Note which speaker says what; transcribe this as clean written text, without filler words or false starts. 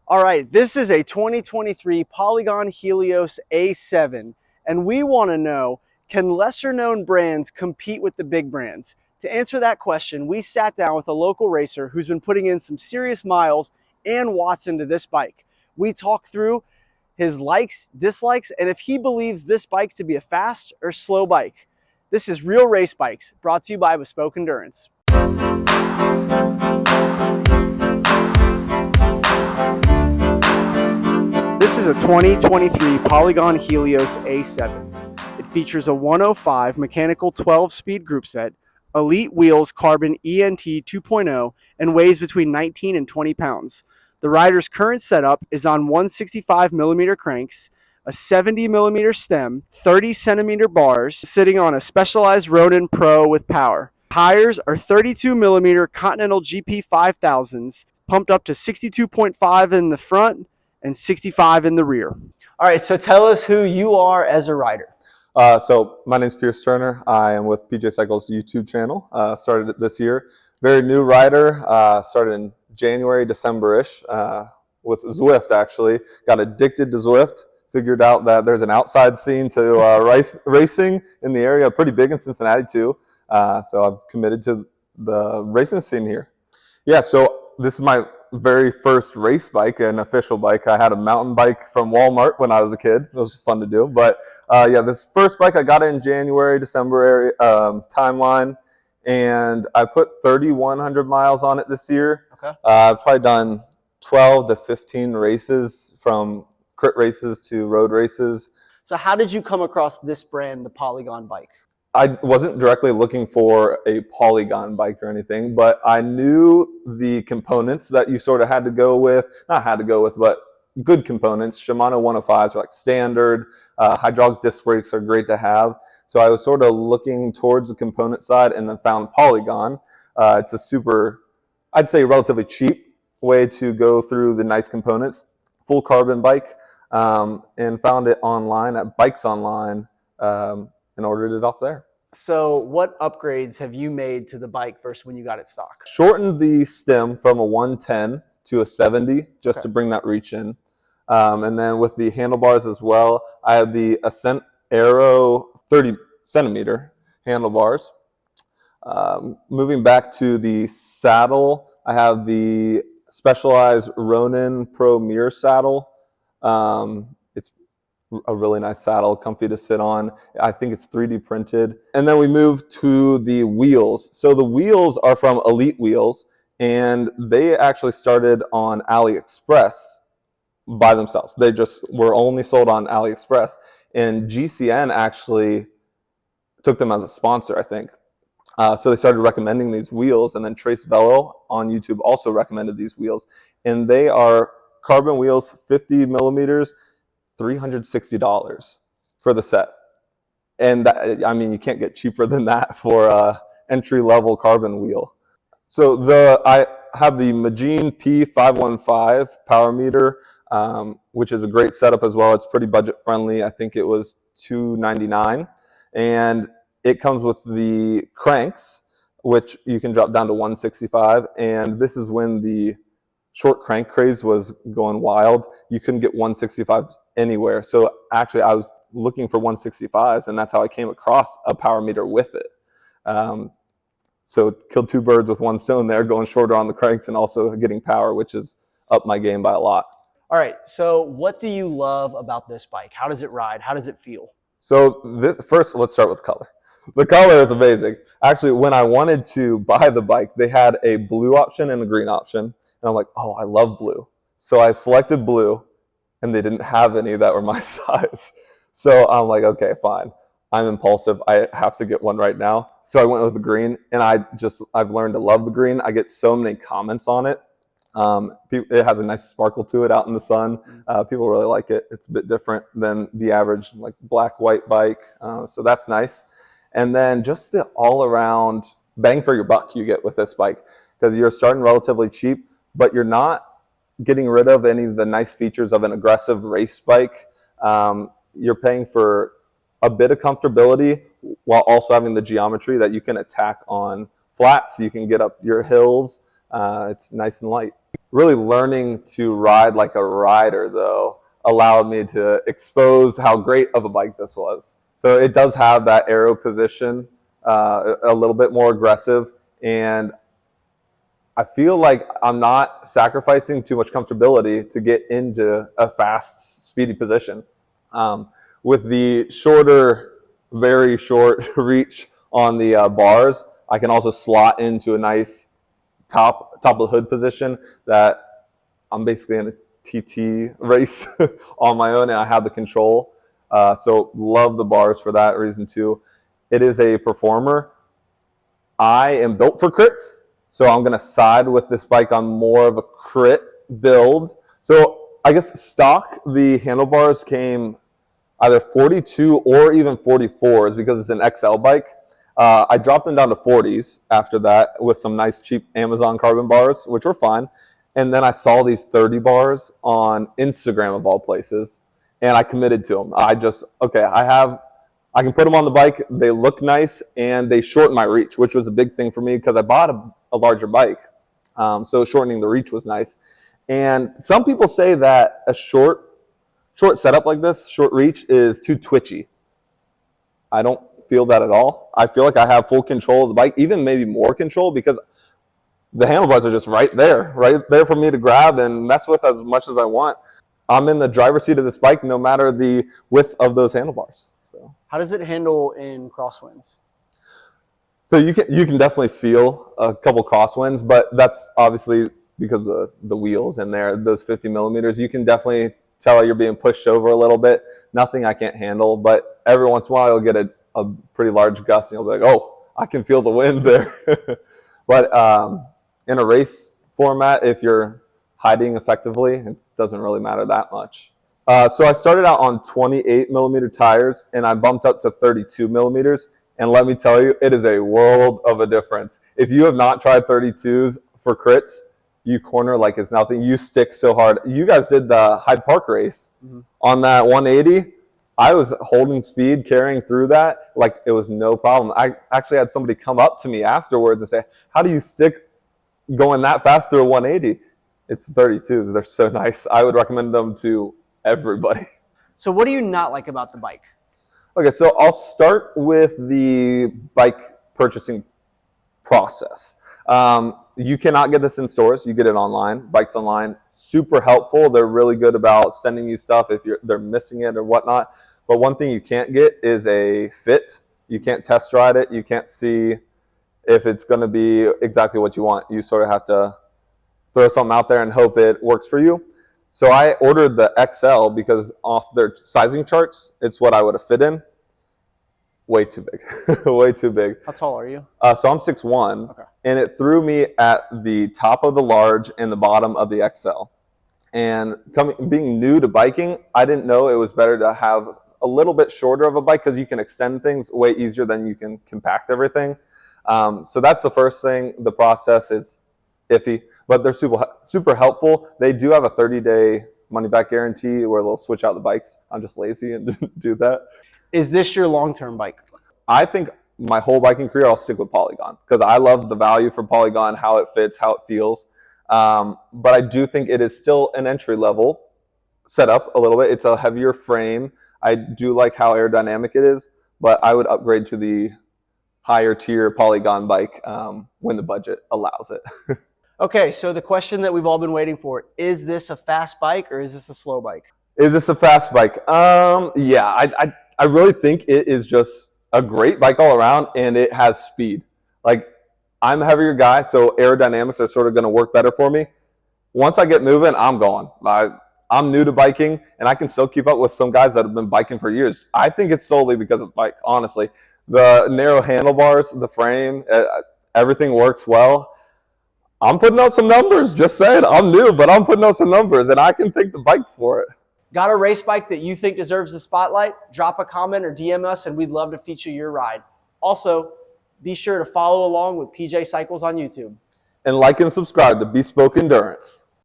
Speaker 1: All right, this is a 2023 Polygon Helios A7, and we want to know, can lesser known brands compete with the big brands? To answer that question, we sat down with a local racer who's been putting in some serious miles and watts into this bike. We talked through his likes, dislikes, and if he believes this bike to be a fast or slow bike. This is Real Race Bikes, brought to you by Bespoke Endurance. This is a 2023 Polygon Helios A7. It features a 105 mechanical 12-speed group set, Elitewheels Carbon ENT 2.0, and weighs between 19 and 20 pounds. The rider's current setup is on 165mm cranks, a 70mm stem, 30cm bars, sitting on a specialized Ronin Pro with power. Tires are 32mm Continental GP5000s, pumped up to 62.5 in the front and 65 in the rear. All right, so tell us who you are as a rider.
Speaker 2: So my name is Pierce Turner. I am with PJ Cycles YouTube channel. Started it this year. Very new rider. Started in January, December-ish with Zwift actually. Got addicted to Zwift. Figured out that there's an outside scene to racing in the area, pretty big in Cincinnati too. So I've committed to the racing scene here. Yeah, so this is my very first race bike, an official bike. I had a mountain bike from Walmart when I was a kid. It was fun to do. But yeah, this first bike, I got it in January, December area, timeline. And I put 3,100 miles on it this year.
Speaker 1: Okay.
Speaker 2: I've probably done 12 to 15 races, from crit races to road races.
Speaker 1: So how did you come across this brand, the Polygon bike?
Speaker 2: I wasn't directly looking for a Polygon bike or anything, but I knew the components that you sort of had to go with. Not had to go with, but good components. Shimano 105s are like standard. Hydraulic disc brakes are great to have. So I was sort of looking towards the component side and then found Polygon. It's a super, I'd say relatively cheap way to go through the nice components. Full carbon bike, and found it online at Bikes Online and ordered it off there.
Speaker 1: So what upgrades have you made to the bike versus when you got it stock?
Speaker 2: Shortened the stem from a 110 to a 70 just to bring that reach in. And then with the handlebars as well, I have the Ascent Aero 30cm handlebars. Moving back to the saddle, I have the specialized Ronin Pro mirror saddle. It's a really nice saddle, comfy to sit on. I think it's 3D printed. And then we move to the wheels. So the wheels are from Elitewheels, and they actually started on AliExpress by themselves. They just were only sold on AliExpress. And GCN actually took them as a sponsor, I think. So they started recommending these wheels, and then Trace Velo on YouTube also recommended these wheels. And they are carbon wheels, 50mm, $360 for the set. And that, I mean, you can't get cheaper than that for a entry-level carbon wheel. So I have the Magine P515 power meter, which is a great setup as well. It's pretty budget friendly. I think it was $299, and it comes with the cranks, which you can drop down to 165. And this is when the short crank craze was going wild. You couldn't get 165s anywhere. So actually I was looking for 165s, and that's how I came across a power meter with it. So killed two birds with one stone there, going shorter on the cranks and also getting power, which has upped my game by a lot.
Speaker 1: All right, so what do you love about this bike? How does it ride? How does it feel?
Speaker 2: So first, let's start with color. The color is amazing. Actually, when I wanted to buy the bike, they had a blue option and a green option. And I'm like, oh, I love blue. So I selected blue, and they didn't have any that were my size. So I'm like, okay, fine. I'm impulsive. I have to get one right now. So I went with the green, and I've learned to love the green. I get so many comments on it. It has a nice sparkle to it out in the sun. People really like it. It's a bit different than the average like black-white bike. So that's nice. And then just the all-around bang for your buck you get with this bike, because you're starting relatively cheap, but you're not getting rid of any of the nice features of an aggressive race bike. You're paying for a bit of comfortability while also having the geometry that you can attack on flats. You can get up your hills It's nice and light. Really learning to ride like a rider, though, allowed me to expose how great of a bike this was. So it does have that aero position, a little bit more aggressive, and I feel like I'm not sacrificing too much comfortability to get into a fast, speedy position. With the shorter, very short reach on the bars, I can also slot into a nice top of the hood position that I'm basically in a TT race on my own, and I have the control. So love the bars for that reason too. It is a performer. I am built for crits, so I'm going to side with this bike on more of a crit build. So I guess stock, the handlebars came either 42 or even 44s because it's an XL bike. I dropped them down to 40s after that with some nice cheap Amazon carbon bars, which were fine. And then I saw these 30 bars on Instagram of all places, and I committed to them. I can put them on the bike. They look nice, and they shorten my reach, which was a big thing for me because I bought a larger bike. So shortening the reach was nice. And some people say that a short setup like this, short reach, is too twitchy. I don't feel that at all. I feel like I have full control of the bike, even maybe more control, because the handlebars are just right there for me to grab and mess with as much as I want. I'm in the driver's seat of this bike no matter the width of those handlebars. So
Speaker 1: How does it handle in crosswinds?
Speaker 2: So you can definitely feel a couple crosswinds, but that's obviously because the wheels in there, those 50 millimeters, you can definitely tell you're being pushed over a little bit. Nothing I can't handle, but every once in a while you'll get a pretty large gust and you'll be like, oh, I can feel the wind there. But in a race format, if you're hiding effectively, it doesn't really matter that much. So I started out on 28 millimeter tires and I bumped up to 32 millimeters. And let me tell you, it is a world of a difference. If you have not tried 32s for crits, you corner like it's nothing. You stick so hard. You guys did the Hyde Park race on that 180. I was holding speed, carrying through that like it was no problem. I actually had somebody come up to me afterwards and say, how do you stick going that fast through a 180? It's the 32s. They're so nice. I would recommend them to everybody.
Speaker 1: So what do you not like about the bike?
Speaker 2: Okay, so I'll start with the bike purchasing process. You cannot get this in stores. You get it online. Bikes Online, super helpful. They're really good about sending you stuff if they're missing it or whatnot. But one thing you can't get is a fit. You can't test ride it. You can't see if it's going to be exactly what you want. You sort of have to throw something out there and hope it works for you. So I ordered the XL because off their sizing charts, it's what I would have fit in. Way too big. Way too big.
Speaker 1: How tall are you?
Speaker 2: So I'm 6'1", okay. And it threw me at the top of the large and the bottom of the XL. And being new to biking, I didn't know it was better to have a little bit shorter of a bike because you can extend things way easier than you can compact everything. So that's the first thing. The process is iffy, but they're super helpful. They do have a 30-day money-back guarantee where they'll switch out the bikes. I'm just lazy and didn't do that.
Speaker 1: Is this your long-term bike?
Speaker 2: I think my whole biking career I'll stick with Polygon because I love the value for Polygon, how it fits, how it feels. But I do think it is still an entry-level setup a little bit. It's a heavier frame. I do like how aerodynamic it is, but I would upgrade to the higher tier Polygon bike when the budget allows it.
Speaker 1: Okay, so the question that we've all been waiting for, is this a fast bike or is this a slow bike?
Speaker 2: Is this a fast bike? Yeah, I really think it is just a great bike all around, and it has speed. Like, I'm a heavier guy, so aerodynamics are sort of going to work better for me. Once I get moving, I'm gone. I'm new to biking, and I can still keep up with some guys that have been biking for years. I think it's solely because of bike, honestly. The narrow handlebars, the frame, everything works well. I'm putting out some numbers, just saying. I'm new, but I'm putting out some numbers, and I can thank the bike for it.
Speaker 1: Got a race bike that you think deserves the spotlight? Drop a comment or DM us, and we'd love to feature your ride. Also, be sure to follow along with PJ Cycles on YouTube.
Speaker 2: And like and subscribe to Bespoke Endurance.